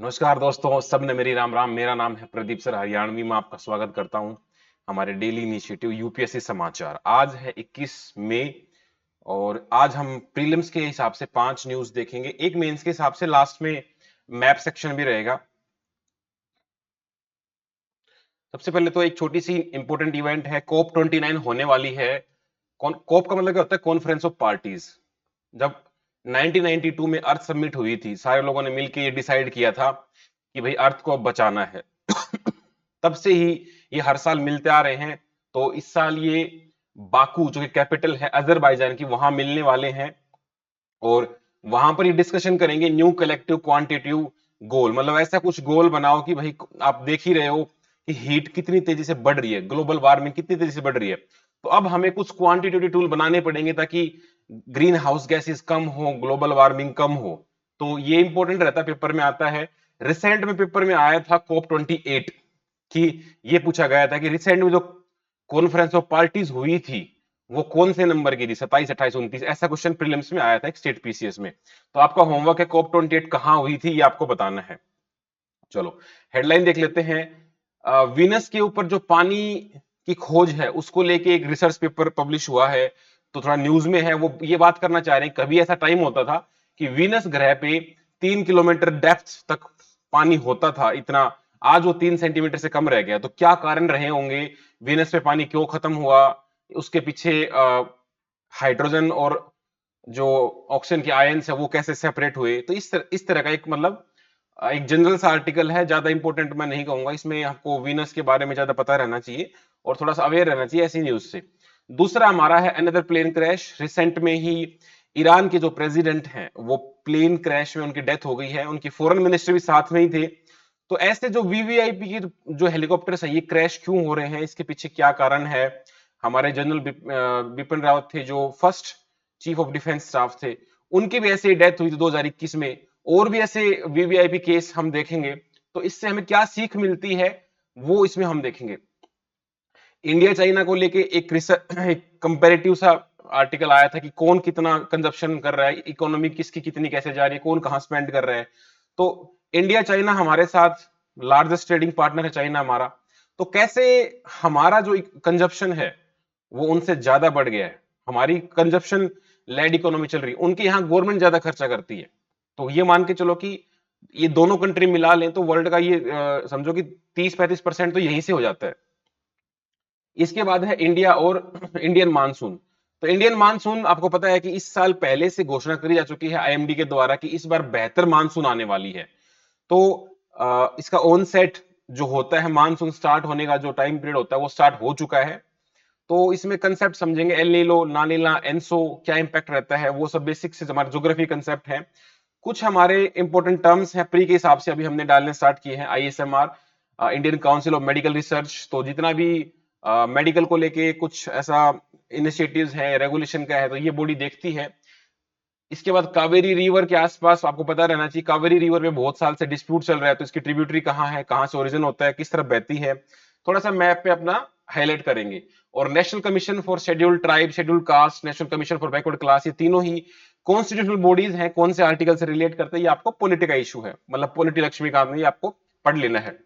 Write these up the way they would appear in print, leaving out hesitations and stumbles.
नमस्कार दोस्तों, सब ने मेरी राम राम। मेरा नाम है प्रदीप सर हरियाणवी। मैं आपका स्वागत करता हूं हमारे डेली इनिशिएटिव यूपीएससी समाचार। आज है 21 मई और आज हम प्रीलिम्स के हिसाब से 5 न्यूज देखेंगे। एक मेंस के हिसाब से लास्ट में मैप सेक्शन भी रहेगा। सबसे पहले तो एक छोटी सी इंपॉर्टेंट इवेंट है, कोप 29 होने वाली है। कोप का मतलब क्या होता है? Conference of parties. जब 1992 में अर्थ समिट हुई थी, सारे लोगों ने मिलकर ये डिसाइड किया था कि भाई अर्थ को अब बचाना है। तब से ही ये हर साल मिलते आ रहे हैं। तो इस साल ये बाकू, जो कि कैपिटल है अजरबैजान की, वहां मिलने वाले हैं और वहां पर ये डिस्कशन करेंगे न्यू कलेक्टिव क्वांटिटेटिव गोल। मतलब ऐसा कुछ गोल बनाओ कि भाई आप देख ही रहे हो कि हीट कितनी तेजी से बढ़ रही है, ग्लोबल वार्मिंग कितनी तेजी से बढ़ रही है। तो अब हमें कुछ क्वांटिटेटिव टूल बनाने पड़ेंगे ताकि ग्रीन हाउस गैसेस कम हो, ग्लोबल वार्मिंग कम हो। तो ये इंपॉर्टेंट रहता है, पेपर में आता है। रिसेंट में पेपर में आया था कोप 28 कि ये पूछा गया था कि रिसेंट में जो कॉन्फ्रेंस ऑफ पार्टीज हुई थी वो कौन से नंबर की थी, 27, 28, 29। ऐसा क्वेश्चन प्रीलिम्स में आया था एक स्टेट पीसीएस में। तो आपका होमवर्क है कोप 28 कहां हुई थी, ये आपको बताना है। चलो हेडलाइन देख लेते हैं। वीनस के ऊपर जो पानी की खोज है उसको लेके एक रिसर्च पेपर पब्लिश हुआ है। तो थोड़ा न्यूज में है, वो ये बात करना चाह रहे हैं कभी ऐसा टाइम होता था कि वीनस ग्रह पे 3 किलोमीटर डेप्थ तक पानी होता था, इतना। आज वो 3 सेंटीमीटर से कम रह गया। तो क्या कारण रहे होंगे, वीनस पे पानी क्यों खत्म हुआ, उसके पीछे हाइड्रोजन और जो ऑक्सीजन के आयंस है वो कैसे सेपरेट हुए। तो इस तरह का एक मतलब एक जनरल सा आर्टिकल है, ज्यादा इंपॉर्टेंट मैं नहीं कहूंगा। इसमें आपको वीनस के बारे में ज्यादा पता रहना चाहिए और थोड़ा सा अवेयर रहना चाहिए ऐसी न्यूज से। दूसरा हमारा है अनदर प्लेन क्रैश। रिसेंट में ही ईरान के जो प्रेसिडेंट हैं वो प्लेन क्रैश में उनकी डेथ हो गई है, उनकी फॉरेन मिनिस्टर भी साथ में ही थे। तो ऐसे जो वीवीआईपी की जो हेलीकॉप्टर्स है ये क्रैश क्यों हो रहे हैं, इसके पीछे क्या कारण है। हमारे जनरल बिपिन रावत थे जो first chief of defence staff थे, उनकी भी ऐसे डेथ हुई थी 2021 में। और भी ऐसे वीवीआईपी केस हम देखेंगे। तो इससे हमें क्या सीख मिलती है वो इसमें हम देखेंगे। इंडिया चाइना को लेके एक रिसर्च, एक कंपैरेटिव सा आर्टिकल आया था कि कौन कितना कंजप्शन कर रहा है, इकोनॉमी किसकी कितनी कैसे जा रही है, कौन कहां स्पेंड कर रहा है। तो इंडिया चाइना हमारे साथ लार्जेस्ट ट्रेडिंग पार्टनर है चाइना हमारा। तो कैसे हमारा जो कंजप्शन है वो उनसे ज्यादा बढ़ गया है। हमारी कंजप्शन लेड इकोनॉमी चल रही है, उनके यहाँ गवर्नमेंट ज्यादा खर्चा करती है। तो ये मान के चलो कि ये दोनों कंट्री मिला लें तो वर्ल्ड का ये समझो कि 30-35% तो यहीं से हो जाता है। इसके बाद है इंडिया और इंडियन मानसून। तो इंडियन मानसून आपको पता है कि इस साल पहले से घोषणा करी जा चुकी है आईएमडी के द्वारा कि इस बार बेहतर मानसून आने वाली है। तो इसका ऑनसेट जो होता है, मानसून स्टार्ट होने का जो टाइम पीरियड होता है वो स्टार्ट हो चुका है। तो इसमें कंसेप्ट समझेंगे, एल नीलो, नानीला, एनसो, क्या इंपैक्ट रहता है, वो सब बेसिक से हमारे ज्योग्राफी कंसेप्ट है। कुछ हमारे इंपॉर्टेंट टर्म्स हैं प्री के हिसाब से अभी हमने डालने स्टार्ट किए हैं। ISMR, Indian council of medical research. तो जितना भी मेडिकल को लेके कुछ ऐसा इनिशिएटिव्स है, रेगुलेशन का है, तो ये बॉडी देखती है। इसके बाद कावेरी रिवर के आसपास आपको पता रहना चाहिए, कावेरी रिवर में बहुत साल से डिस्प्यूट चल रहा है। तो इसकी ट्रिब्यूटरी कहाँ है, कहाँ से ओरिजिन होता है, किस तरफ बहती है, थोड़ा सा मैप पे अपना हाईलाइट करेंगे। और national commission for scheduled tribe, scheduled caste, national commission for backward class, ये तीनों ही कॉन्स्टिट्यूशनल बॉडीज हैं। कौन से आर्टिकल से रिलेट करते हैं, ये आपको पॉलिटी का इशू है, मतलब पॉलिटी लक्ष्मीकांत में, ये आपको पढ़ लेना है।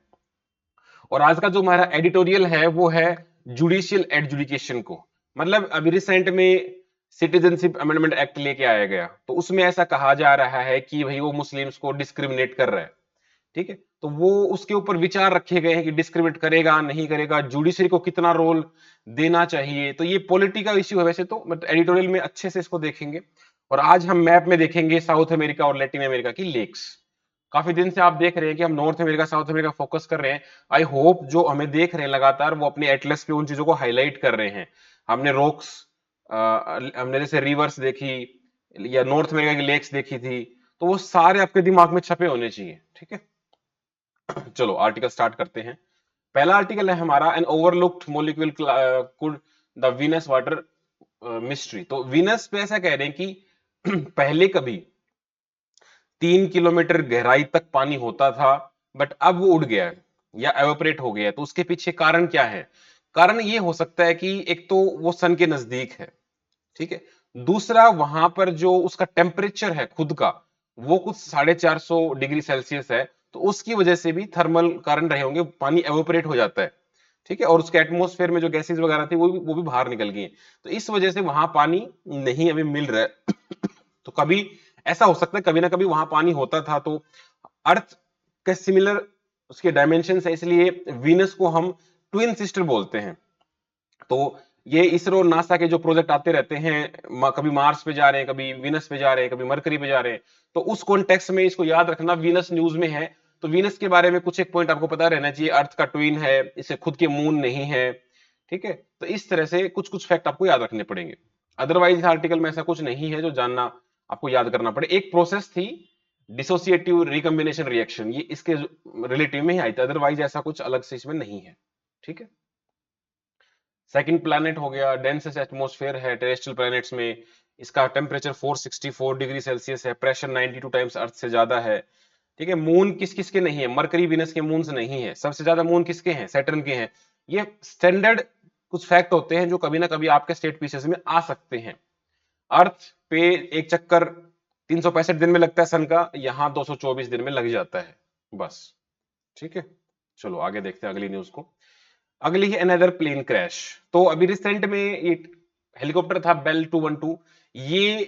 और आज का जो हमारा एडिटोरियल है वो है जुडिशियल एडजुडिकेशन को। मतलब अभी रिसेंट में सिटीजनशिप अमेंडमेंट एक्ट लेके आया गया, तो उसमें ऐसा कहा जा रहा है कि भाई वो मुस्लिम्स को डिस्क्रिमिनेट कर रहा है। ठीक है, तो वो उसके ऊपर विचार रखे गए हैं कि डिस्क्रिमिनेट करेगा नहीं करेगा, जुडिशरी को कितना रोल देना चाहिए। तो ये पॉलिटिकल इश्यू है वैसे तो, बट एडिटोरियल में अच्छे से इसको देखेंगे। और आज हम मैप में देखेंगे साउथ अमेरिका और लैटिन अमेरिका की लेक्स। काफी दिन से आप देख रहे हैं कि हम north America south America focus कर रहे हैं। आई होप जो हमें देख रहे हैं लगातार वो अपने एटलस पे उन चीजों को हाईलाइट कर रहे हैं। हमने रॉक्स, हमने जैसे रिवर्स देखी या नॉर्थ अमेरिका की लेक्स देखी थी, तो वो सारे आपके दिमाग में छपे होने चाहिए। ठीक है, चलो आर्टिकल स्टार्ट करते हैं। पहला आर्टिकल है हमारा, an overlooked molecule could the Venus water mystery. तो वीनस पे ऐसा कह रहे हैं कि पहले कभी 3 किलोमीटर गहराई तक पानी होता था, बट अब वो उड़ गया है या एवोपरेट हो गया है। तो उसके पीछे कारण क्या है? कारण ये हो सकता है कि एक तो वो सन के नजदीक है, ठीक है। दूसरा, वहां पर जो उसका टेम्परेचर है खुद का, वो कुछ 450 डिग्री सेल्सियस है। तो उसकी वजह से भी थर्मल कारण रहे होंगे, पानी एवोपरेट हो जाता है, ठीक है, और उसके एटमॉस्फेयर में जो गैसेस वगैरह थी वो भी बाहर निकल गई हैं। तो इस वजह से वहां पानी नहीं अभी मिल रहा है। तो कभी ऐसा हो सकता है कभी ना कभी वहां पानी होता था, तो अर्थ के सिमिलर उसके डायमेंशन है, इसलिए वीनस को हम ट्विन सिस्टर बोलते हैं। तो ये इसरो नासा के जो प्रोजेक्ट आते रहते हैं, कभी मार्स पे जा रहे हैं, कभी वीनस पे जा रहे हैं, कभी मरकरी पे जा रहे हैं, तो उस कॉन्टेक्स्ट में इसको याद रखना, वीनस न्यूज में है तो वीनस के बारे में कुछ एक पॉइंट आपको पता रहना चाहिए, अर्थ का ट्विन है, इसे खुद के मून नहीं है, ठीक है। तो इस तरह से कुछ कुछ फैक्ट आपको याद रखने पड़ेंगे, अदरवाइज इस आर्टिकल में ऐसा कुछ नहीं है जो जानना आपको याद करना पड़े। एक प्रोसेस थी डिसोसिएटिव रिकम्बिनेशन रिएक्शन, ये इसके रिलेटिव में ही आई थी, अदरवाइज ऐसा कुछ अलग से इसमें नहीं है, ठीक है। सेकंड प्लैनेट हो गया, डेंसेस्ट एटमॉस्फेयर है टेरेस्ट्रियल प्लैनेट्स में, इसका टेम्परेचर 464 डिग्री सेल्सियस है, प्रेशर 92 टाइम्स अर्थ से ज्यादा है, ठीक है। मून किस किस के नहीं है, मरकरी वीनस के मून नहीं है, सबसे ज्यादा मून किसके हैं, सैटर्न के हैं। ये स्टैंडर्ड कुछ फैक्ट होते हैं जो कभी ना कभी आपके स्टेट पीसेस में आ सकते हैं। अर्थ पे एक चक्कर 365 दिन में लगता है सन का, यहां 224 दिन में लग जाता है बस, ठीक है। चलो आगे देखते हैं अगली न्यूज को। अगली है अनदर प्लेन क्रैश। तो अभी रिसेंट में ये हेलीकॉप्टर था बेल 212, ये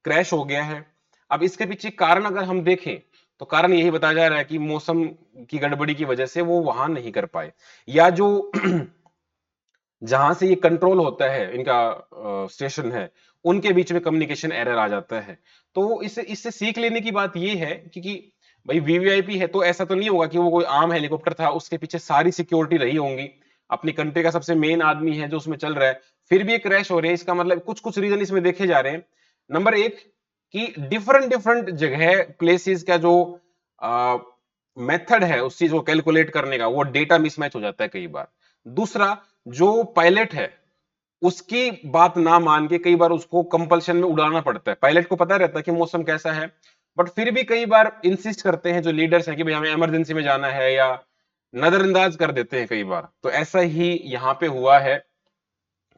क्रैश हो गया है। अब इसके पीछे कारण अगर हम देखें तो कारण यही बताया जा रहा है कि मौसम की गड़बड़ी की वजह से वो वहां नहीं कर पाए, या जो जहां से ये कंट्रोल होता है, इनका स्टेशन है, उनके बीच में कम्युनिकेशन एरर आ जाता है। तो इससे इससे सीख लेने की बात ये है कि भाई वीवीआईपी है तो ऐसा तो नहीं होगा कि वो कोई आम हेलीकॉप्टर था, उसके पीछे सारी सिक्योरिटी रही होंगी, अपनी कंट्री का सबसे मेन आदमी है जो उसमें चल रहा है, फिर भी ये क्रैश हो रहे हैं। इसका मतलब कुछ कुछ रीजन इसमें देखे जा रहे हैं। नंबर एक कि डिफरेंट डिफरेंट जगह प्लेसेस का जो मेथड है उस चीज को कैलकुलेट करने का, वो डेटा मिसमैच हो जाता है कई बार। दूसरा, जो पायलट है उसकी बात ना मान के कई बार उसको कंपल्शन में उड़ाना पड़ता है। पायलट को पता रहता है कि मौसम कैसा है, बट फिर भी कई बार इंसिस्ट करते हैं जो लीडर्स हैं कि भाई हमें इमरजेंसी में जाना है, या नजरअंदाज कर देते हैं कई बार। तो ऐसा ही यहां पे हुआ है।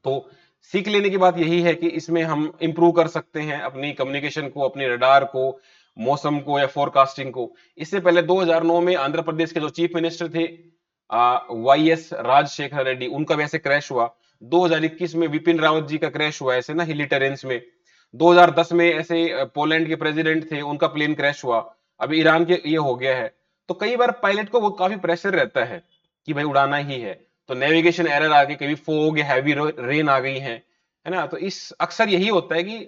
तो सीख लेने की बात यही है कि इसमें हम इंप्रूव कर सकते हैं अपनी कम्युनिकेशन को, अपनी रडार को, मौसम को या फोरकास्टिंग को। इससे पहले 2009 में आंध्र प्रदेश के जो चीफ मिनिस्टर थे वाईएस राजशेखर रेड्डी, उनका वैसे क्रैश हुआ। 2021 में विपिन रावत जी का क्रैश हुआ ऐसे ना हिली टेरेन्स में। 2010 में ऐसे पोलैंड के प्रेसिडेंट थे, उनका प्लेन क्रैश हुआ। अभी ईरान के ये हो गया है। तो कई बार पायलट को वो काफी प्रेशर रहता है कि भाई उड़ाना ही है, तो नेविगेशन एरर आ गई, कभी फोग या हैवी रेन आ गई है ना। तो इस अक्सर यही होता है कि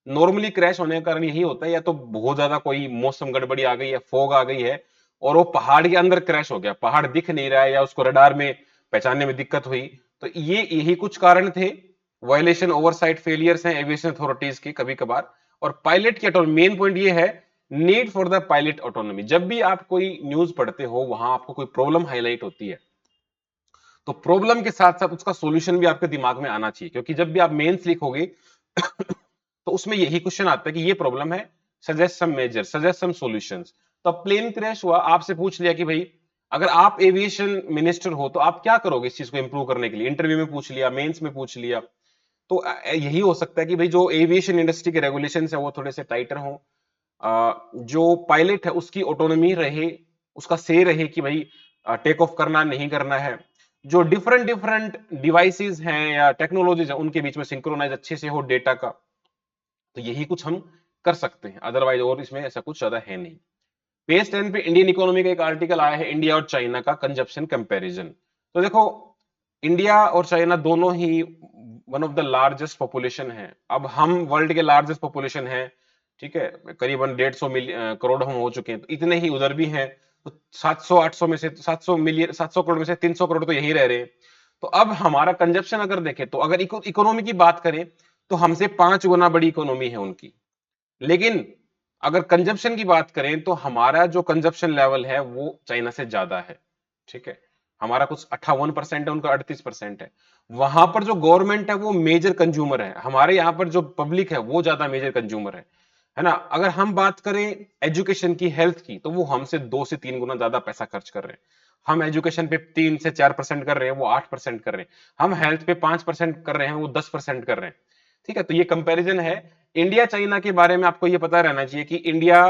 नॉर्मली क्रैश होने का कारण यही होता है, या तो बहुत ज्यादा कोई मौसम गड़बड़ी आ गई है, फोग आ गई है, और वो पहाड़ के अंदर क्रैश हो गया, पहाड़ दिख नहीं रहा है, या उसको रडार में पहचानने में दिक्कत हुई। तो ये यही कुछ कारण थे। वायलेशन ओवरसाइट फेलियर्स हैं एविएशन अथॉरिटीज के कभी कभार। और पायलट की ऑटोनॉमी, मेन पॉइंट ये है, need for the pilot autonomy. जब भी आप कोई न्यूज पढ़ते हो वहां आपको कोई प्रॉब्लम हाईलाइट होती है, तो प्रॉब्लम के साथ साथ उसका सॉल्यूशन भी आपके दिमाग में आना चाहिए, क्योंकि जब भी आप मेंस लिखोगे तो उसमें यही क्वेश्चन आता है कि ये प्रॉब्लम है, suggest some measure, suggest some solutions. तो अब प्लेन क्रैश हुआ, आपसे पूछ लिया कि भाई अगर आप एविएशन मिनिस्टर हो तो आप क्या करोगे इस चीज को इंप्रूव करने के लिए। इंटरव्यू में पूछ लिया, मेंस में पूछ लिया। तो यही हो सकता है कि भाई जो एविएशन इंडस्ट्री के रेगुलेशंस है वो थोड़े से टाइटर हों, जो पायलट है उसकी ऑटोनॉमी रहे, उसका से रहे कि भाई टेक ऑफ करना नहीं करना है। जो डिफरेंट डिफरेंट डिवाइसेस हैं या टेक्नोलॉजीज हैं उनके बीच में सिंक्रोनाइज अच्छे से हो डेटा का। तो यही कुछ हम कर सकते हैं, अदरवाइज और इसमें ऐसा कुछ ज्यादा है नहीं। पेज 10 पे इंडियन इकोनॉमी का एक आर्टिकल आया है, इंडिया और चाइना का कंजप्शन कंपैरिजन। तो देखो, इंडिया और चाइना दोनों ही one of the largest population है। अब हम वर्ल्ड के लार्जेस्ट पॉपुलेशन है, ठीक है, करीबन 150 मिलियन करोड़ हम हो चुके हैं, तो इतने ही उधर भी हैं। तो 700-800 में से 700 मिलियन, 700 करोड़ में से 300 करोड़ तो यहीं रह रहे हैं। तो अब हमारा कंजप्शन अगर देखें, तो अगर इकोनॉमी की बात करें तो हमसे 5 गुना बड़ी इकोनॉमी है उनकी। लेकिन अगर कंजप्शन की बात करें तो हमारा जो कंजप्शन लेवल है वो चाइना से ज्यादा है, ठीक है। हमारा कुछ 58% है, उनका 38% है। वहां पर जो गवर्नमेंट है वो मेजर कंज्यूमर है, हमारे यहाँ पर जो पब्लिक है वो ज्यादा मेजर कंज्यूमर है ना। अगर हम बात करें एजुकेशन की, हेल्थ की, तो वो हमसे 2 से 3 गुना ज्यादा पैसा खर्च कर रहे हैं। हम एजुकेशन पे 3 से 4% कर रहे हैं, वो 8% कर रहे हैं। हम हेल्थ पे 5% कर रहे हैं, वो 10% कर रहे हैं, ठीक है। तो ये कंपैरिजन है। इंडिया चाइना के बारे में आपको ये पता रहना चाहिए कि इंडिया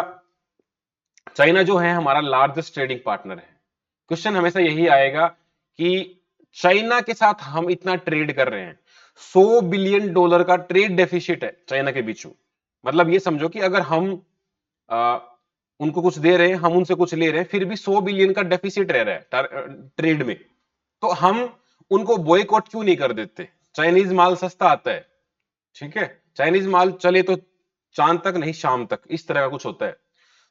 चाइना जो है हमारा लार्जेस्ट ट्रेडिंग पार्टनर है। क्वेश्चन हमेशा यही आएगा कि चाइना के साथ हम इतना ट्रेड कर रहे हैं, $100 बिलियन का ट्रेड डेफिसिट है चाइना के बीच में। मतलब ये समझो कि अगर हम आ, उनको कुछ दे रहे हैं, हम उनसे कुछ ले रहे हैं, फिर भी 100 बिलियन का डेफिसिट रह रहा है ट्रेड में। तो हम उनको बॉयकॉट क्यों नहीं कर देते? चाइनीज माल सस्ता आता है, ठीक है, चाइनीज माल चले तो चांद तक नहीं शाम तक, इस तरह का कुछ होता है।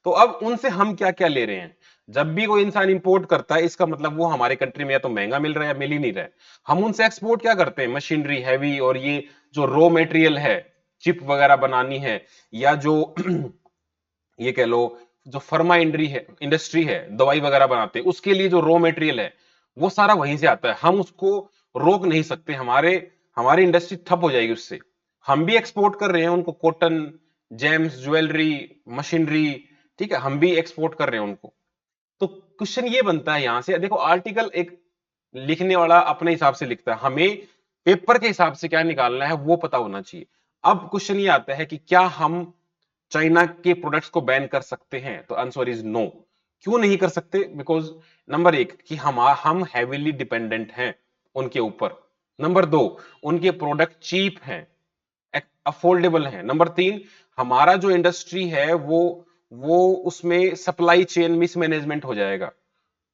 तो अब उनसे हम क्या क्या ले रहे हैं? जब भी कोई इंसान इंपोर्ट करता है, इसका मतलब वो हमारे कंट्री में या तो महंगा मिल रहा है या मिल ही नहीं रहा है। हम उनसे एक्सपोर्ट क्या करते हैं? मशीनरी, हैवी, और ये जो रॉ मटेरियल है, चिप वगैरह बनानी है, या जो ये कह लो जो फर्मा इंडस्ट्री है, दवाई वगैरह बनाते हैं, उसके लिए जो रॉ मटेरियल है वो सारा वहीं से आता है। हम उसको रोक नहीं सकते, हमारे हमारी इंडस्ट्री ठप हो जाएगी उससे। हम भी एक्सपोर्ट कर रहे हैं उनको कॉटन, जेम्स, ज्वेलरी, मशीनरी, ठीक है, हम भी एक्सपोर्ट कर रहे हैं उनको। तो क्वेश्चन ये बनता है यहां से, देखो आर्टिकल एक लिखने वाला अपने हिसाब से लिखता है, हमें पेपर के हिसाब से क्या निकालना है वो पता होना चाहिए। अब क्वेश्चन ये आता है कि क्या हम चाइना के प्रोडक्ट्स को बैन कर सकते हैं? तो आंसर इज नो। क्यों नहीं कर सकते? बिकॉज नंबर एक कि हम हैवीली डिपेंडेंट हैं उनके ऊपर। नंबर दो, उनके प्रोडक्ट चीप हैं, अफोर्डेबल हैं। नंबर तीन, हमारा जो इंडस्ट्री है वो उसमें सप्लाई चेन मिसमैनेजमेंट हो जाएगा,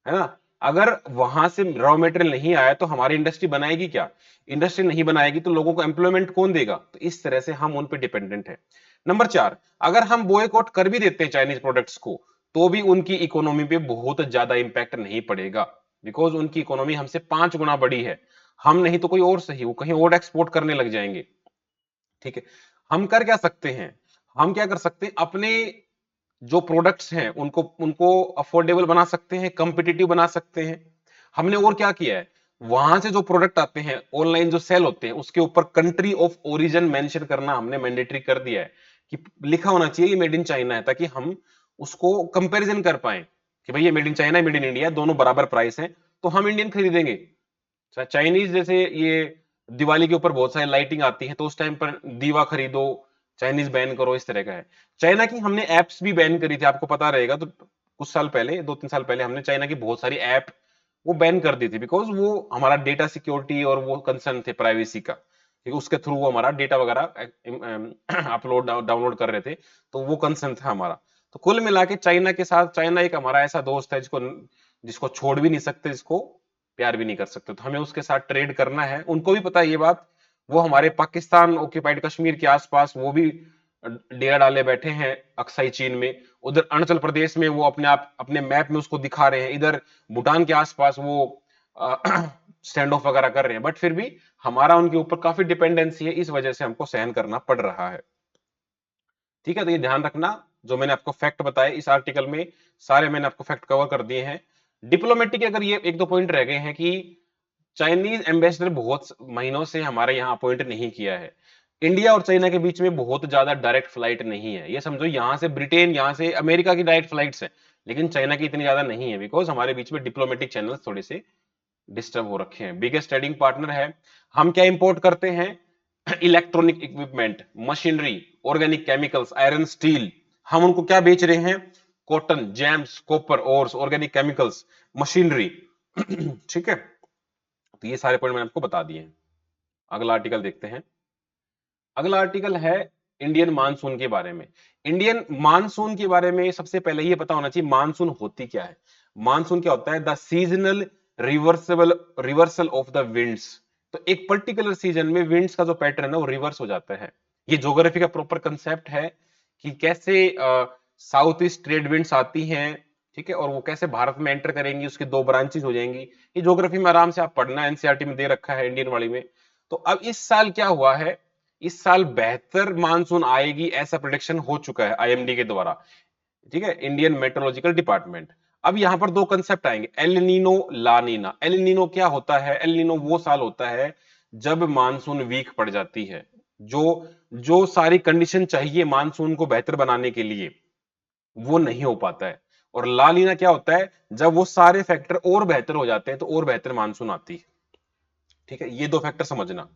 है ना। अगर वहां से रॉ मटेरियल नहीं आया तो हमारी इंडस्ट्री बनाएगी क्या? इंडस्ट्री नहीं बनाएगी तो लोगों को एम्प्लॉयमेंट कौन देगा? तो इस तरह से हम उन पे डिपेंडेंट है। नंबर चार, अगर हम बॉयकॉट कर भी देते हैं चाइनीज प्रोडक्ट्स को, तो भी उनकी इकोनॉमी पे बहुत ज्यादा इंपैक्ट नहीं पड़ेगा, बिकॉज उनकी इकोनॉमी हमसे 5 गुना बड़ी है। हम नहीं तो कोई और सही, वो कहीं और एक्सपोर्ट करने लग जाएंगे, ठीक है। हम कर क्या सकते हैं? हम क्या कर सकते हैं? अपने जो प्रोडक्ट्स हैं उनको उनको अफोर्डेबल बना सकते हैं, कंपिटिटिव बना सकते हैं। हमने और क्या किया है? वहां से जो प्रोडक्ट आते हैं ऑनलाइन जो सेल होते हैं, उसके ऊपर कंट्री ऑफ ओरिजिन मेंशन करना हमने मैंडेटरी कर दिया है, कि लिखा होना चाहिए ये मेड इन चाइना है, ताकि हम उसको कंपैरिजन कर पाए कि भाई ये made in China, made in India, दोनों बराबर प्राइस है, तो हम इंडियन खरीदेंगे। चाइनीज जैसे ये दिवाली के ऊपर बहुत सारी लाइटिंग आती है, तो उस टाइम पर दीवा खरीदो, चाइनीज बैन करो, इस तरह का है। चाइना की हमने एप्स भी बैन करी थी, आपको पता रहेगा। तो कुछ साल पहले, 2-3 साल पहले, हमने चाइना की बहुत सारी ऐप वो बैन कर दी थी, बिकॉज वो हमारा डेटा सिक्योरिटी और वो कंसर्न थे प्राइवेसी का, क्योंकि उसके थ्रू वो हमारा डेटा वगैरह अपलोड डाउनलोड कर रहे थे, तो वो कंसर्न था हमारा। तो कुल मिला के चाइना के साथ, चाइना एक हमारा ऐसा दोस्त है जिसको जिसको छोड़ भी नहीं सकते, जिसको प्यार भी नहीं कर सकते, तो हमें उसके साथ ट्रेड करना है। उनको भी पता है ये बात, वो हमारे पाकिस्तान ऑक्यूपाइड कश्मीर के आसपास वो भी डेरा डाले बैठे हैं अक्साई चीन में। उधर अरुणाचल प्रदेश में वो अपने आप अपने मैप में उसको दिखा रहे हैं, इधर भूटान के आसपास वो स्टैंड ऑफ वगैरह कर रहे हैं, बट फिर भी हमारा उनके ऊपर काफी डिपेंडेंसी है, इस वजह से हमको सहन करना पड़ रहा है। ठीक है, तो ये ध्यान रखना, जो मैंने आपको फैक्ट बताए इस आर्टिकल में, सारे मैंने आपको फैक्ट कवर कर दिए हैं। डिप्लोमेटिक अगर ये एक दो पॉइंट रह गए हैं कि चाइनीज एम्बेसडर बहुत महीनों से हमारे यहाँ अपॉइंट नहीं किया है। इंडिया और चाइना के बीच में बहुत ज्यादा डायरेक्ट फ्लाइट नहीं है, ये समझो यहाँ से ब्रिटेन, यहाँ से अमेरिका की डायरेक्ट फ्लाइट्स है, लेकिन चाइना की इतनी ज्यादा नहीं है, बिकॉज हमारे बीच में डिप्लोमेटिक चैनल थोड़े से डिस्टर्ब हो रखे हैं। बिगेस्ट ट्रेडिंग पार्टनर है। हम क्या इंपोर्ट करते हैं? Electronic equipment, machinery, organic chemicals, iron, steel. हम उनको क्या बेच रहे हैं? Cotton, gems, copper, ores, organic chemicals, machinery. ठीक है, तो ये सारे पॉइंट मैंने आपको बता दिए हैं। अगला आर्टिकल देखते हैं। अगला आर्टिकल है इंडियन मानसून के बारे में। इंडियन मानसून के बारे में सबसे पहले ये पता होना चाहिए मानसून होती क्या है। मानसून क्या होता है? The seasonal reversal of the winds. तो एक पर्टिकुलर सीजन में विंड्स का जो पैटर्न है वो रिवर्स हो जाता है। ये ज्योग्राफी का प्रॉपर कंसेप्ट है कि कैसे साउथ ईस्ट ट्रेड विंड्स आती हैं, ठीक है, और वो कैसे भारत में एंटर करेंगी, उसकी दो ब्रांचेस हो जाएंगी। ये ज्योग्राफी में आराम से आप पढ़ना, एनसीईआरटी में दे रखा है इंडियन वाली में। तो अब इस साल क्या हुआ है? इस साल बेहतर मानसून आएगी ऐसा प्रोडिक्शन हो चुका है आईएमडी के द्वारा, ठीक है, इंडियन मेट्रोलॉजिकल डिपार्टमेंट। अब यहां पर दो कंसेप्ट आएंगे, एल नीनो, ला नीना। एल नीनो क्या होता है? एल नीनो वो साल होता है जब मानसून वीक पड़ जाती है, जो जो सारी कंडीशन चाहिए मानसून को बेहतर बनाने के लिए वो नहीं हो पाता है। और ला नीना क्या होता है? जब वो सारे फैक्टर और बेहतर हो जाते हैं तो और बेहतर मानसून आती है। ठीक है, ये दो फैक्टर समझना।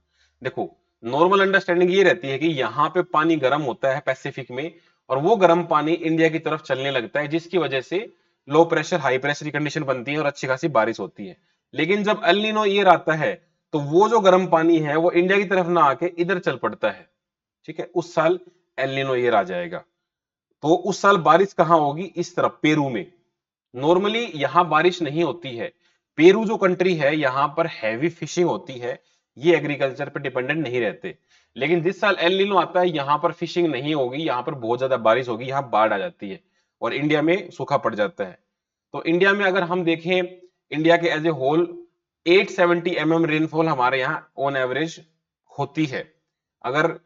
देखो, नॉर्मल अंडरस्टैंडिंग ये रहती है कि यहां पे पानी गर्म होता है पैसिफिक में, और वो गर्म पानी इंडिया की तरफ चलने लगता है, जिसकी वजह से लो प्रेशर हाई प्रेशर की कंडीशन बनती है और अच्छी खासी बारिश होती है। लेकिन जब एल नीनो ईयर आता है तो वो जो गर्म पानी है वो इंडिया की तरफ ना आके इधर चल पड़ता है। ठीक है, उस साल एल नीनो ईयर आ जाएगा। तो उस साल बारिश कहां होगी? इस तरफ पेरू में। नॉर्मली यहां बारिश नहीं होती है। पेरू जो कंट्री है यहां पर हैवी फिशिंग होती है, ये एग्रीकल्चर पर डिपेंडेंट नहीं रहते। लेकिन जिस साल एल नीनो आता है यहां पर फिशिंग नहीं होगी, यहां पर बहुत ज्यादा बारिश होगी, यहां बाढ़ आ जाती है और इंडिया में सूखा पड़ जाता है। तो इंडिया में अगर हम देखें, इंडिया के as a whole 870 mm rainfall हमारे यहाँ ऑन एवरेज होती है। अगर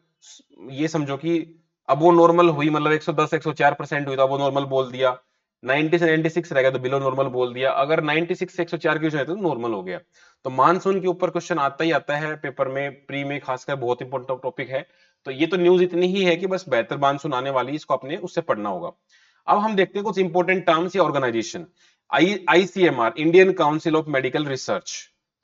ये समझो कि अब वो नॉर्मल हुई, मतलब 110 104% हुई तो अब वो नॉर्मल बोल दिया, 90 से 96 रहेगा तो बिलो नॉर्मल बोल दिया, अगर 96 से 104 की तो नॉर्मल हो गया। तो मानसून के ऊपर क्वेश्चन आता ही आता है पेपर में, प्री में खासकर, बहुत इंपॉर्टेंट टॉपिक है। तो ये तो न्यूज इतनी ही है कि बस बेहतर मानसून आने वाली है, इसको अपने उससे पढ़ना होगा। अब हम देखते हैं कुछ इंपॉर्टेंट टर्म्स या organization. ICMR, Indian council of medical research,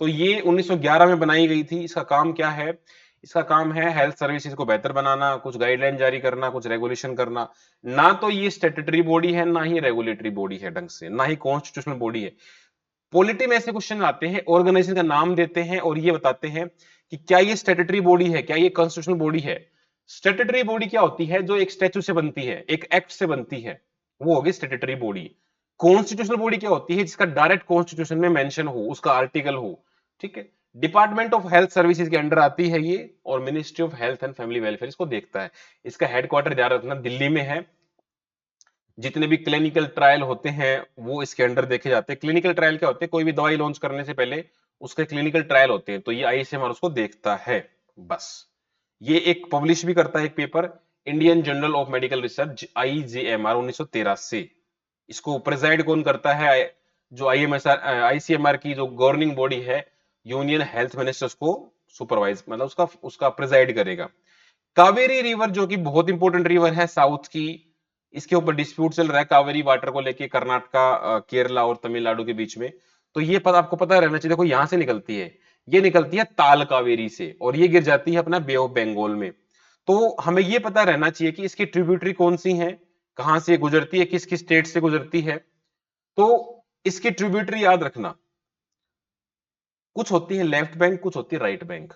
तो ये 1911 में बनाई गई थी। इसका काम क्या है? इसका काम है हेल्थ सर्विसेज को बेहतर बनाना, कुछ गाइडलाइन जारी करना, कुछ रेगुलेशन करना। ना तो ये स्टेटरी बॉडी है, ना ही रेगुलेटरी बॉडी है ढंग से, ना ही कॉन्स्टिट्यूशनल बॉडी है। पॉलिटी में ऐसे क्वेश्चन आते हैं, ऑर्गेनाइजेशन का नाम देते हैं और ये बताते हैं कि क्या ये स्टेटरी बॉडी है, क्या ये कॉन्स्टिट्यूशनल बॉडी है। स्टेटरी बॉडी क्या होती है? जो एक स्टैच्यू से बनती है, एक एक्ट से बनती है, वो होगी स्टेटरी बॉडी। कॉन्स्टिट्यूशनल बॉडी क्या होती है? जिसका डायरेक्ट कॉन्स्टिट्यूशन में मेंशन हो, उसका आर्टिकल हो। ठीक है, डिपार्टमेंट ऑफ हेल्थ सर्विसेज के अंडर आती है ये, और ministry of health and family welfare इसको देखता है। इसका हेडक्वार्टर ध्यान रखना दिल्ली में है। जितने भी क्लिनिकल ट्रायल होते हैं वो इसके अंडर देखे जाते हैं। क्लिनिकल ट्रायल क्या होते हैं? कोई भी दवाई लॉन्च करने से पहले उसके क्लिनिकल ट्रायल होते हैं, तो ये आईसीएमआर उसको देखता है। बस ये एक पब्लिश भी करता है एक paper, Indian journal of medical research, IGMR 1913 से। इसको प्रेजाइड कौन करता है? जो आईएमएसआर आईसीएमआर की जो गवर्निंग बॉडी है, यूनियन हेल्थ मिनिस्टर्स को सुपरवाइज, मतलब उसका उसका प्रेजाइड करेगा। कावेरी रिवर जो कि बहुत इंपॉर्टेंट रिवर है साउथ की, इसके ऊपर डिस्प्यूट चल रहा है कावेरी वाटर को लेके, कर्नाटका केरला और तमिलनाडु के बीच में। तो ये पता आपको पता रहना चाहिए। देखो यहां से निकलती है, ये निकलती है ताल कावेरी से और ये गिर जाती है अपना बे ऑफ बंगाल में। तो हमें ये पता रहना चाहिए कि इसकी ट्रिब्यूटरी कौन सी है, कहां से गुजरती है, किस किस स्टेट से गुजरती है। तो इसकी ट्रिब्यूटरी याद रखना, कुछ होती है लेफ्ट बैंक, कुछ होती है राइट बैंक।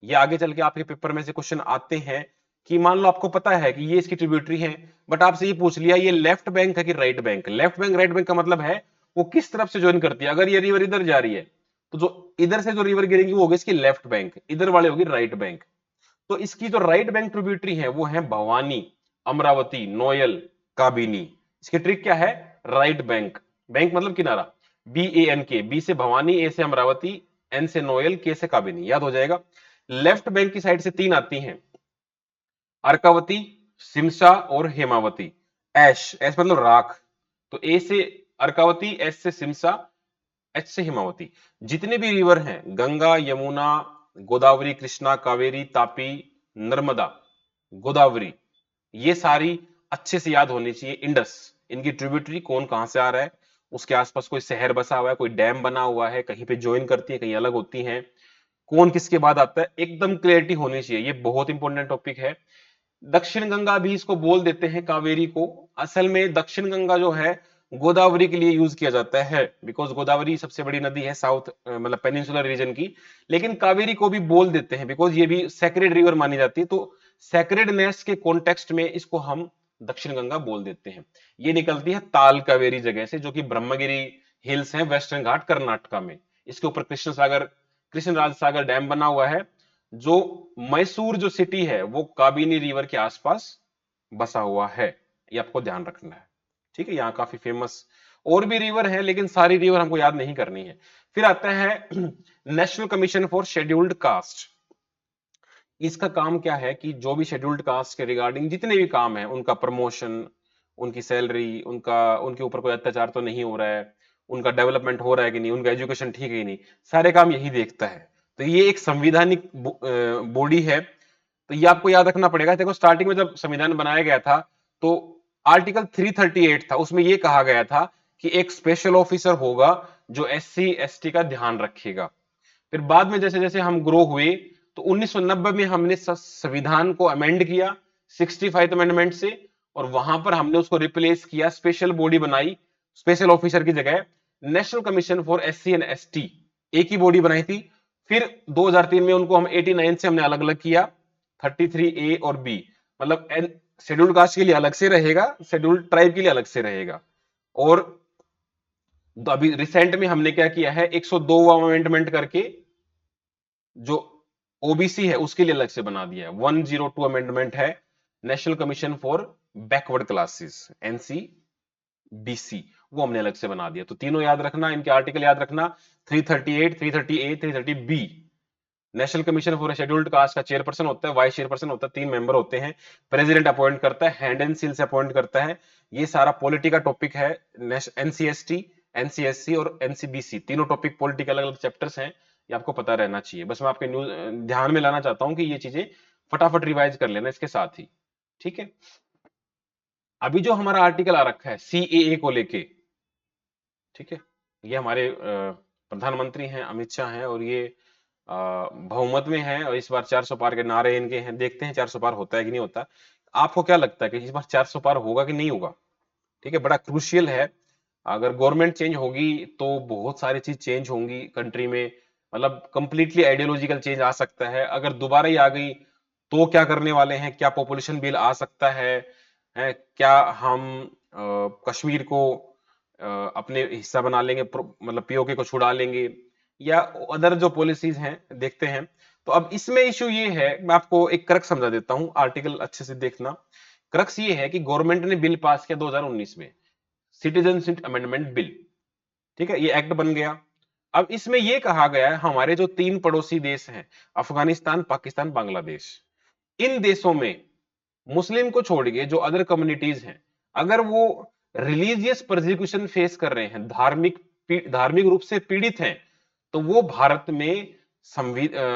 ये आगे चल के आपके पेपर में से क्वेश्चन आते हैं कि मान लो आपको पता है कि ये इसकी ट्रिब्यूटरी है, बट आपसे ये पूछ लिया ये लेफ्ट बैंक है कि right bank. Left bank right bank का मतलब है वो किस तरफ से ज्वाइन करती है। अगर ये रिवर इधर जा रही है तो जो इधर से जो रिवर गिरेगी वो होगी इसकी लेफ्ट बैंक, इधर वाले होगी राइट बैंक। तो इसकी जो राइट बैंक ट्रिब्यूटरी है वो है भवानी, अमरावती, नोयल, काबिनी। इसकी ट्रिक क्या है? राइट बैंक, बैंक मतलब किनारा, बी ए एन के, बी से भवानी, ए से अमरावती, एन से नोयल, के से काबिनी, याद हो जाएगा। लेफ्ट बैंक की साइड से तीन आती हैं, अर्कावती, सिमसा और हेमावती। एश, एस मतलब राख, तो ए से अर्कावती, एस से सिमसा, एच से हिमावती। जितने भी रिवर हैं, गंगा, यमुना, गोदावरी, कृष्णा, कावेरी, तापी, नर्मदा, गोदावरी, ये सारी अच्छे से याद होनी चाहिए। इंडस, इनकी ट्रिब्यूटरी कौन कहां से आ रहा है, उसके आसपास कोई शहर बसा हुआ है, कोई डैम बना हुआ है, कहीं पे ज्वाइन करती है, कहीं अलग होती हैं, कौन किसके बाद आता है, एकदम क्लियरिटी होनी चाहिए। ये बहुत इंपॉर्टेंट टॉपिक है। दक्षिण गंगा भी इसको बोल देते हैं कावेरी को। असल में दक्षिण गंगा जो है गोदावरी के लिए यूज किया जाता है, बिकॉज गोदावरी सबसे बड़ी नदी है साउथ मतलब पेनिनसुलर रीजन की। लेकिन कावेरी को भी बोल देते हैं बिकॉज ये भी सेक्रेड रिवर मानी जाती है, तो सेक्रेडनेस के कॉन्टेक्स्ट में इसको हम दक्षिण गंगा बोल देते हैं। ये निकलती है ताल कावेरी जगह से, जो कि ब्रह्मगिरी हिल्स हैं वेस्टर्न घाट कर्नाटका में। इसके ऊपर कृष्ण राज सागर डैम बना हुआ है। जो मैसूर जो सिटी है वो काबिनी रिवर के आसपास बसा हुआ है, ये आपको ध्यान रखना है। ठीक है, यहाँ काफी फेमस और भी रिवर है, लेकिन सारी रिवर हमको याद नहीं करनी है। फिर आता है national commission for scheduled caste. इसका काम क्या है कि जो भी शेड्यूल्ड कास्ट के रिगार्डिंग जितने भी काम है, उनका प्रमोशन, उनकी सैलरी, उनका उनके ऊपर कोई अत्याचार तो नहीं हो रहा है, उनका डेवलपमेंट हो रहा है कि नहीं, उनका एजुकेशन ठीक है कि नहीं, सारे काम यही देखता है। तो ये एक संविधानिक बॉडी है। तो ये आपको याद रखना पड़ेगा। देखो स्टार्टिंग में जब संविधान बनाया गया था तो आर्टिकल 338 था, उसमें यह कहा गया था कि एक स्पेशल ऑफिसर होगा जो एससी एसटी का ध्यान रखेगा। फिर बाद में जैसे जैसे हम ग्रो हुए तो 1990 में हमने संविधान को अमेंड किया 65th अमेंडमेंट से, और वहां पर हमने उसको रिप्लेस किया, स्पेशल बॉडी बनाई, स्पेशल ऑफिसर की जगह national commission for SC and ST, एक ही बॉडी बनाई थी। फिर 2003 में उनको हम 89 से हमने अलग अलग किया, 33A और बी, मतलब शेड्यूल्ड कास्ट के लिए अलग से रहेगा, शेड्यूल्ड ट्राइब के लिए अलग से रहेगा। और अभी रिसेंट में हमने क्या किया है, 102वां अमेंडमेंट करके जो ओबीसी है उसके लिए अलग से बना दिया है, 102 अमेंडमेंट है, national commission for backward classes, NCBC, वो हमने अलग से बना दिया। तो तीनों याद रखना, इनके आर्टिकल याद रखना, 338, 330A, 330B। National commission for scheduled caste का चेयरपर्सन होता है, वाइस चेयरपर्सन होता है, 3 मेंबर होते हैं, प्रेसिडेंट अपॉइंट करता है, हैंड एंड सील से अपॉइंट करता है। ये सारा पॉलिटी का टॉपिक है, एनसीएसटी, एनसीएससी और एनसीबीसी, तीनों टॉपिक पॉलिटी के अलग अलग चैप्टर्स हैं, ये आपको पता रहना चाहिए। बस मैं आपके न्यूज ध्यान में लाना चाहता हूं कि ये चीजें फटाफट रिवाइज कर लेना इसके साथ ही, ठीक है। अभी जो हमारा आर्टिकल आ रखा है सीएए को लेके, ठीक है, ये हमारे प्रधानमंत्री हैं अमित शाह हैं, और ये बहुमत में है, और इस बार 400 पार के नारे इनके हैं। देखते हैं 400 पार होता है कि नहीं होता। आपको क्या लगता है कि इस बार 400 पार होगा कि नहीं होगा? ठीक है, बड़ा क्रूशियल है। अगर गवर्नमेंट चेंज होगी तो बहुत सारी चीज चेंज होंगी कंट्री में, मतलब कंप्लीटली आइडियोलॉजिकल चेंज आ सकता है। अगर दोबारा ही आ गई तो क्या करने वाले हैं? क्या पॉपुलेशन बिल आ सकता है क्या हम कश्मीर को अपने हिस्सा बना लेंगे, मतलब पीओके को छुड़ा लेंगे, या अदर जो पॉलिसीज हैं, देखते हैं। तो अब इसमें इशू ये है, मैं आपको एक क्रक्स समझा देता हूं, आर्टिकल अच्छे से देखना। क्रक्स ये है कि गवर्नमेंट ने बिल पास किया 2019 में, सिटीजनशिप अमेंडमेंट बिल, ठीक है, ये एक्ट बन गया। अब इसमें यह कहा गया है हमारे जो 3 पड़ोसी देश हैं, अफगानिस्तान, पाकिस्तान, बांग्लादेश, इन देशों में मुस्लिम को छोड़ के जो अदर कम्युनिटीज हैं, अगर वो रिलीजियस प्रोसिक्यूशन फेस कर रहे हैं, धार्मिक रूप से पीड़ित हैं, तो वो भारत में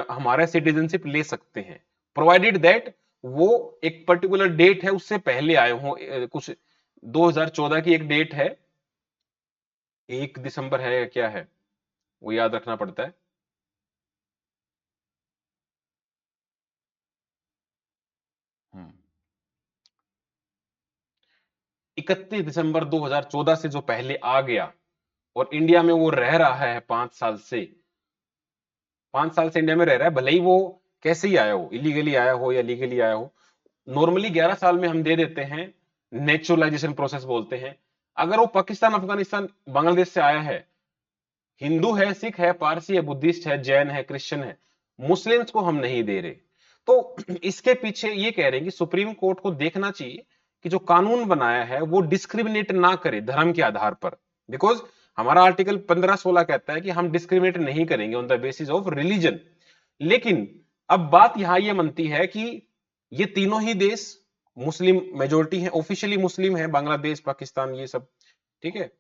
हमारा सिटीजनशिप ले सकते हैं, प्रोवाइडेड दैट वो एक पर्टिकुलर डेट है उससे पहले आए हो। कुछ 2014 की एक डेट है, 1 दिसंबर है या क्या है, वो याद रखना पड़ता है। हम्म 31 दिसंबर 2014 से जो पहले आ गया और इंडिया में वो रह रहा है 5 साल से, 5 साल से इंडिया में रह रहा है, भले ही वो कैसे ही आया हो, इलीगली आया हो या लीगली आया हो। नॉर्मली 11 साल में हम दे देते हैं, नेचुरलाइजेशन प्रोसेस बोलते हैं। अगर वो पाकिस्तान, अफगानिस्तान, बांग्लादेश से आया है, हिंदू है, सिख है, पारसी है, बुद्धिस्ट है, जैन है, क्रिश्चियन है, मुस्लिम्स को हम नहीं दे रहे। तो इसके पीछे ये कह रहे हैं कि सुप्रीम कोर्ट को देखना चाहिए कि जो कानून बनाया है वो डिस्क्रिमिनेट ना करे धर्म के आधार पर, बिकॉज हमारा आर्टिकल 15-16 कहता है कि हम डिस्क्रिमिनेट नहीं करेंगे on the basis of religion. लेकिन अब बात यहां ये बनती है कि ये तीनों ही देश मुस्लिम मेजोरिटी है, ऑफिशियली मुस्लिम है, बांग्लादेश, पाकिस्तान, ये सब, ठीक है।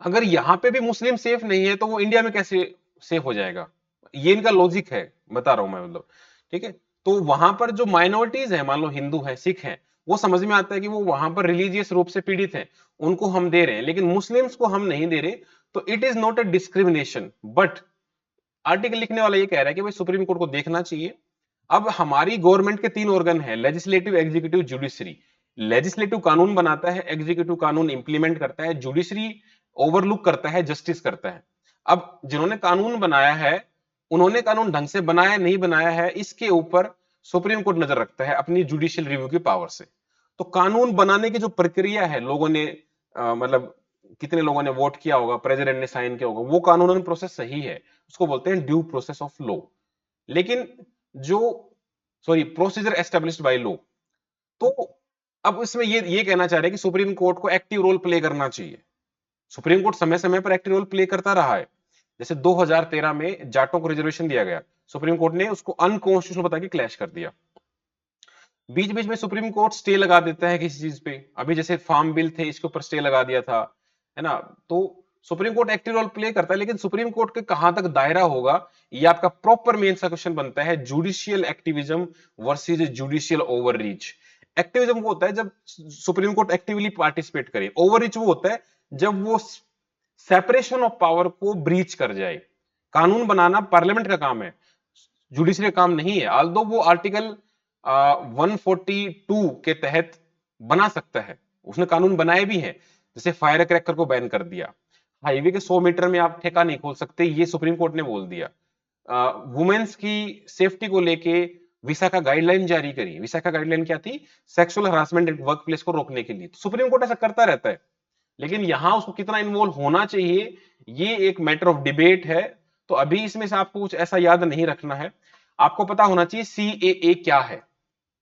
अगर यहां पे भी मुस्लिम सेफ नहीं है तो वो इंडिया में कैसे सेफ हो जाएगा? ये इनका लॉजिक है, बता रहा हूं मैं, मतलब, ठीक है। तो वहां पर जो माइनॉरिटीज है, मान लो हिंदू है, सिख है, वो समझ में आता है कि वो वहां पर रिलीजियस रूप से पीड़ित है, उनको हम दे रहे हैं, लेकिन मुस्लिम्स को हम नहीं दे रहे। तो it is not a discrimination. But article लिखने वाला ये कह रहा है कि भाई सुप्रीम कोर्ट को देखना चाहिए। अब हमारी गवर्नमेंट के 3 ऑर्गन है, लेजिस्लेटिव, एग्जीक्यूटिव, जुडिशरी। लेजिस्लेटिव कानून बनाता है, एग्जीक्यूटिव कानून इंप्लीमेंट करता है, जुडिशरी ओवरलुक करता है, जस्टिस करता है। अब जिन्होंने कानून बनाया है, उन्होंने कानून ढंग से बनाया नहीं बनाया है, इसके ऊपर सुप्रीम कोर्ट नजर रखता है अपनी जुडिशियल रिव्यू की पावर से। तो कानून बनाने की जो प्रक्रिया है, लोगों ने मतलब कितने लोगों ने वोट किया होगा, प्रेसिडेंट ने साइन किया होगा, वो कानूनन प्रोसेस सही है, उसको बोलते हैं ड्यू प्रोसेस ऑफ लॉ। लेकिन जो, sorry, procedure established by law. तो अब इसमें ये कहना चाह रहे हैं कि सुप्रीम कोर्ट को एक्टिव रोल प्ले करना चाहिए। सुप्रीम कोर्ट समय समय पर एक्टिव रोल प्ले करता रहा है। जैसे 2013 में जाटों को रिजर्वेशन दिया गया, सुप्रीम कोर्ट ने उसको अनकॉन्स्टिट्यूशनल बता के क्लैश कर दिया। बीच बीच में सुप्रीम कोर्ट स्टे लगा देता है किसी चीज पे, अभी जैसे फार्म बिल थे, इसके ऊपर स्टे लगा दिया था, है ना। तो supreme court active role play करता है, लेकिन सुप्रीम कोर्ट के कहां तक दायरा होगा, ये आपका प्रॉपर मेन सा क्वेश्चन बनता है, judicial activism versus judicial overreach. Activism वो होता है जब सुप्रीम कोर्ट एक्टिवली पार्टिसिपेट करे, ओवररीच वो होता है जब वो सेपरेशन ऑफ पावर को ब्रीच कर जाए। कानून बनाना पार्लियामेंट का काम है, जुडिशरी का काम नहीं है। आल्दो वो आर्टिकल 142 के तहत बना सकता है, उसने कानून बनाए भी हैं, जैसे फायर क्रैकर को बैन कर दिया, हाईवे के 100 मीटर में आप ठेका नहीं खोल सकते, ये सुप्रीम कोर्ट ने बोल दिया। वुमेन्स की सेफ्टी को लेके विशाखा गाइडलाइन जारी करी। विशाखा गाइडलाइन क्या थी? Sexual harassment at work place को रोकने के लिए। तो सुप्रीम कोर्ट ऐसा करता रहता है, लेकिन यहां उसको कितना इन्वॉल्व होना चाहिए, ये एक मैटर ऑफ डिबेट है। तो अभी इसमें से आपको कुछ ऐसा याद नहीं रखना है, आपको पता होना चाहिए सीएए क्या है।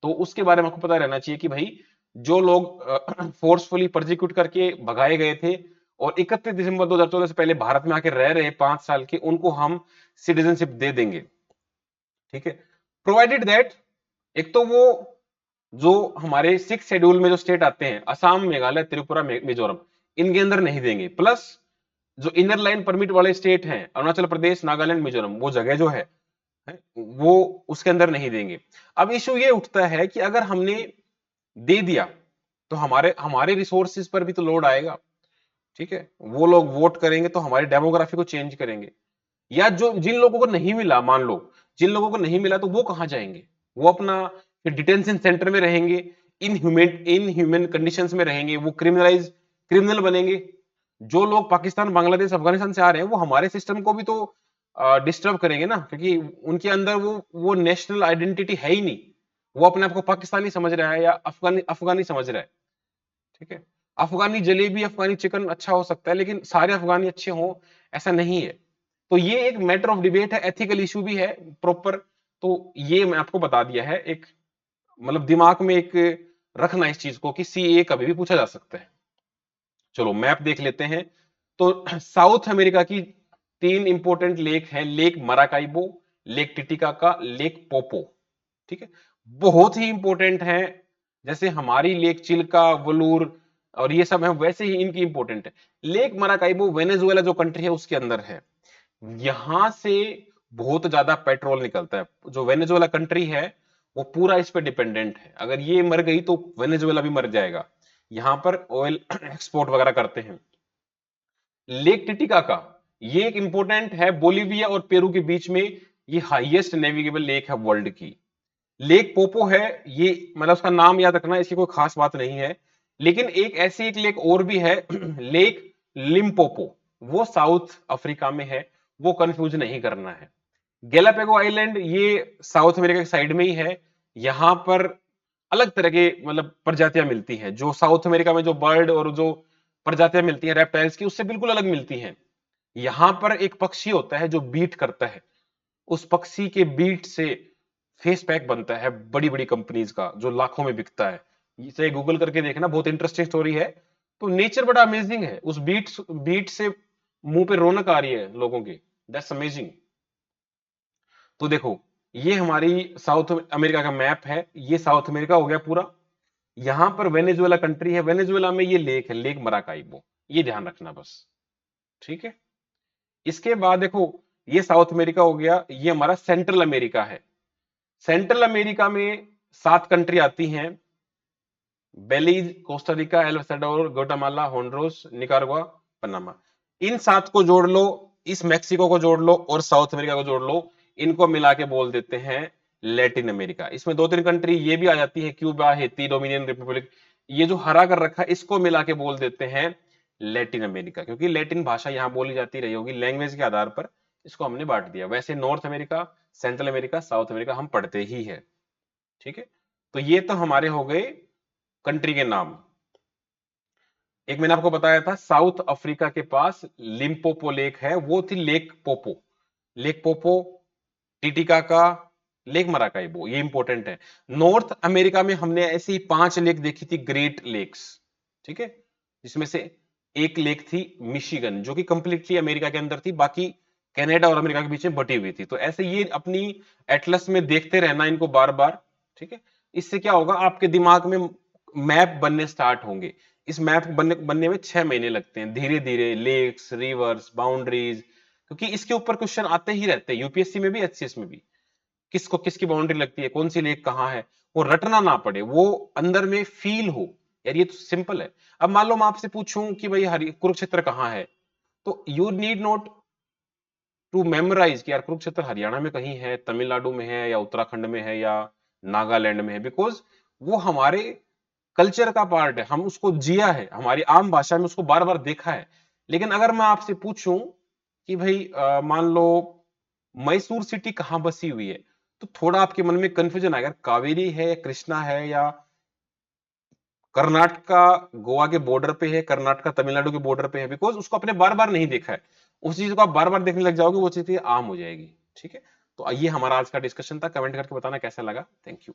तो उसके बारे में आपको पता रहना चाहिए कि भाई जो लोग फोर्सफुली प्रोसिक्यूट करके भगाए गए थे और 31 दिसंबर 2014 से पहले भारत में आके रह रहे 5 साल के, उनको हम सिटीजनशिप दे देंगे। ठीक है, प्रोवाइडेड दैट, एक तो वो जो हमारे 6 शेड्यूल में जो स्टेट आते हैं, असम, मेघालय, त्रिपुरा, मिजोरम, इनके अंदर नहीं देंगे। प्लस जो इनर लाइन परमिट वाले स्टेट हैं, अरुणाचल प्रदेश, नागालैंड, मिजोरम, वो जगह जो है वो उसके अंदर नहीं देंगे। अब इशू ये उठता है कि अगर हमने दे दिया तो हमारे हमारे रिसोर्सेज पर भी तो लोड आएगा। ठीक है, वो लोग वोट करेंगे तो हमारी डेमोग्राफी को चेंज करेंगे। या जो जिन लोगों को नहीं मिला, मान लो जिन लोगों को नहीं मिला, तो वो कहां जाएंगे? वो अपना फिर डिटेंशन सेंटर में रहेंगे, इन ह्यूमन कंडीशंस में रहेंगे, वो क्रिमिनल बनेंगे। जो लोग पाकिस्तान, बांग्लादेश, अफगानिस्तान से आ रहे हैं, वो हमारे सिस्टम को भी तो डिस्टर्ब करेंगे ना, क्योंकि उनके अंदर वो नेशनल आइडेंटिटी है ही नहीं। वो अपने आप को पाकिस्तानी समझ रहा है या अफगानी अफगानी समझ रहा है। ठीक है, अफगानी जलेबी, अफगानी चिकन अच्छा हो सकता है, लेकिन सारे अफगानी अच्छे हों ऐसा नहीं है। तो ये एक मैटर ऑफ डिबेट है, एथिकल इशू भी है प्रॉपर। तो ये मैं आपको बता दिया है, एक मतलब दिमाग में एक रखना इस चीज को कि सीए कभी भी पूछा जा सकता है। चलो मैप देख लेते हैं। तो साउथ अमेरिका की 3 इंपॉर्टेंट लेक है, lake Maracaibo, lake Titicaca, lake Poopo. ठीक है, बहुत ही इंपॉर्टेंट है। जैसे हमारी लेक चिल्का, वलूर और ये सब है, वैसे ही इनकी इंपॉर्टेंट है। लेक मराकाइबो वेनेजुएला जो कंट्री है उसके अंदर है। यहां से बहुत ज्यादा पेट्रोल निकलता है। जो वेनेजुएला कंट्री है वो पूरा इस पे डिपेंडेंट है। अगर ये मर गई तो वेनेजुएला भी मर जाएगा। यहां पर ऑयल एक्सपोर्ट वगैरह करते हैं। लेक टिटिकाका ये एक इंपॉर्टेंट है, बोलीविया और पेरू के बीच में ये हाईएस्ट नेविगेबल लेक है वर्ल्ड की। लेक पोपो है, ये मतलब उसका नाम याद रखना, इसकी कोई खास बात नहीं है। लेकिन एक लेक और भी है लेक लिम्पोपो, वो साउथ अफ्रीका में है, वो कंफ्यूज नहीं करना है। गैलापेगो आइलैंड ये साउथ अमेरिका के साइड में ही है। यहां पर अलग तरह के मतलब प्रजातियां मिलती हैं, जो साउथ अमेरिका में जो बर्ड और जो प्रजातियां मिलती हैं रेप्टाइल्स की, उससे बिल्कुल अलग मिलती हैं। यहां पर एक पक्षी होता है जो बीट करता है, उस पक्षी के बीट से फेस पैक बनता है बड़ी बड़ी कंपनीज का, जो लाखों में बिकता है। इसे गूगल करके देखना, बहुत इंटरेस्टिंग स्टोरी है। तो नेचर बड़ा अमेजिंग है, उस बीट से मुंह पे रौनक आ रही है लोगों की। That's amazing. तो देखो, ये हमारी साउथ अमेरिका का मैप है, ये साउथ अमेरिका हो गया पूरा। यहां पर वेनेजुएला कंट्री है, वेनेजुएला में ये लेक है, लेक मराकाइबो, ये ध्यान रखना बस। ठीक है, इसके बाद देखो, ये साउथ अमेरिका हो गया, ये हमारा सेंट्रल अमेरिका है। सेंट्रल अमेरिका में 7 कंट्री आती हैं, Belize, Costa Rica, El Salvador, Guatemala, Honduras, Nicaragua, Panama. इन 7 को जोड़ लो, इस मैक्सिको को जोड़ लो और साउथ अमेरिका को जोड़ लो, इनको मिला के बोल देते हैं लैटिन अमेरिका। इसमें 2-3 कंट्री ये भी आ जाती है, क्यूबा, हेती, डोमिनियन रिपब्लिक, ये जो हरा कर रखा है इसको मिला के बोल देते हैं लैटिन अमेरिका, क्योंकि लैटिन भाषा यहां बोली जाती रही होगी, लैंग्वेज के आधार पर इसको हमने बांट दिया। वैसे north America, central America, south America हम पढ़ते ही है। ठीक है, तो ये तो हमारे हो गए कंट्री के नाम। एक मैंने आपको बताया था साउथ अफ्रीका के पास लिम्पोपो लेक है, वो थी lake Poopo. Lake Poopo, Titicaca, lake Maracaibo, ये इंपॉर्टेंट है। नॉर्थ अमेरिका में हमने ऐसी 5 लेक देखी थी, ग्रेट लेक्स। ठीक है, जिसमें से एक लेक थी मिशिगन, जो कि कंप्लीटली अमेरिका के अंदर थी, बाकी कनाडा और अमेरिका के बीच में बटी हुई थी। तो ऐसे ये अपनी एटलस में देखते रहना इनको बार बार। ठीक है, इससे क्या होगा, आपके दिमाग में मैप बनने स्टार्ट होंगे। इस मैप बनने में 6 महीने लगते हैं, धीरे धीरे लेक्स, रिवर्स, बाउंड्रीज, क्योंकि इसके ऊपर क्वेश्चन आते ही रहते हैं, यूपीएससी में भी, एचसीएस में भी। किसको किसकी बाउंड्री लगती है, कौन सी लेक कहाँ है, वो रटना ना पड़े, वो अंदर में फील हो। यार ये तो सिंपल है। अब मान लो मैं आपसे पूछूं कि भाई हरि कुरुक्षेत्र कहाँ है, तो you need not to memorize कि यार कुरुक्षेत्र हरियाणा में कहीं है, तमिलनाडु में है, या उत्तराखंड में है, या नागालैंड में है, बिकॉज वो हमारे कल्चर का पार्ट है, हम उसको जिया है, हमारी आम भाषा में उसको बार बार देखा है। लेकिन अगर मैं आपसे पूछूं कि भाई मान लो मैसूर सिटी कहां बसी हुई है, तो थोड़ा आपके मन में कंफ्यूजन आएगा, कावेरी है, कृष्णा है, या कर्नाटका गोवा के बॉर्डर पे है, कर्नाटका तमिलनाडु के बॉर्डर पे है, बिकॉज उसको आपने बार बार नहीं देखा है। उस चीज को आप बार बार देखने लग जाओगे, वो चीज आम हो जाएगी। ठीक है, तो ये हमारा आज का डिस्कशन था। कमेंट करके बताना कैसा लगा। Thank you.